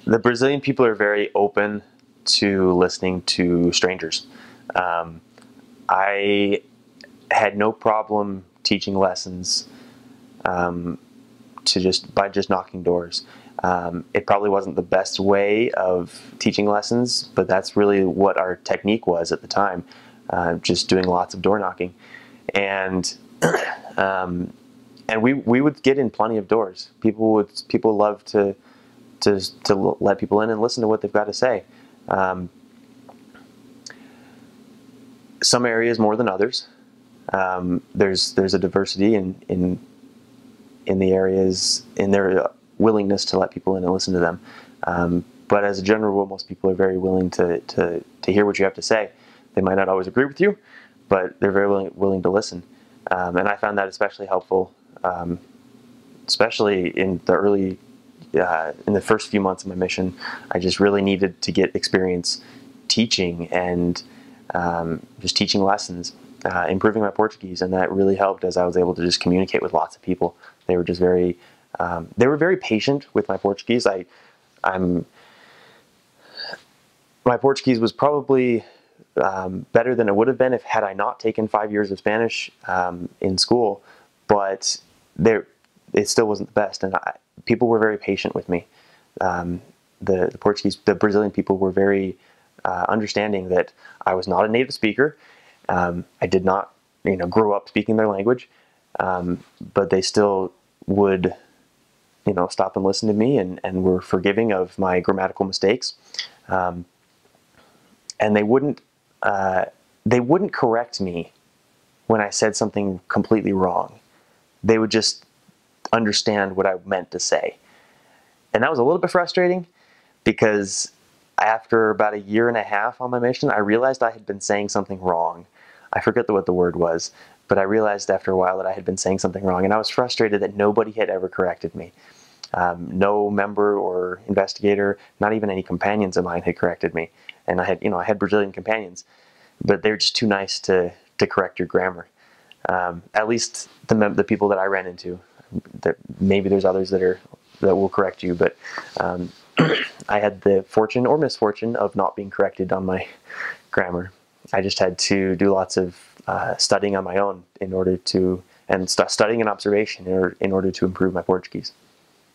The Brazilian people are very open to listening to strangers. Um, I had no problem teaching lessons to just knocking doors. It probably wasn't the best way of teaching lessons, but that's really what our technique was at the time, just doing lots of door knocking. And um, and we would get in plenty of doors. People love to let people in and listen to what they've got to say. Um, some areas more than others. There's a diversity in the areas, in their willingness to let people in and listen to them. But as a general rule, most people are very willing to hear what you have to say. They might not always agree with you, but they're very willing to listen. And I found that especially helpful, especially in the first few months of my mission. I just really needed to get experience teaching and just teaching lessons, improving my Portuguese, and that really helped as I was able to just communicate with lots of people. They were just they were very patient with my Portuguese. My Portuguese was probably better than it would have been had I not taken 5 years of Spanish in school, but it still wasn't the best, and people were very patient with me. The Brazilian people were very understanding that I was not a native speaker. I did not, grow up speaking their language, but they still would, stop and listen to me and were forgiving of my grammatical mistakes. And they wouldn't correct me when I said something completely wrong. They would just understand what I meant to say. And that was a little bit frustrating because after about a year and a half on my mission, I realized I had been saying something wrong. I forget what the word was, but I realized after a while that I had been saying something wrong, and I was frustrated that nobody had ever corrected me. No member or investigator, not even any companions of mine had corrected me. And I had Brazilian companions, but they're just too nice to correct your grammar. At least the people that I ran into. Maybe there's others that will correct you, but I had the fortune or misfortune of not being corrected on my grammar. I just had to do lots of studying on my own studying and observation in order to improve my Portuguese.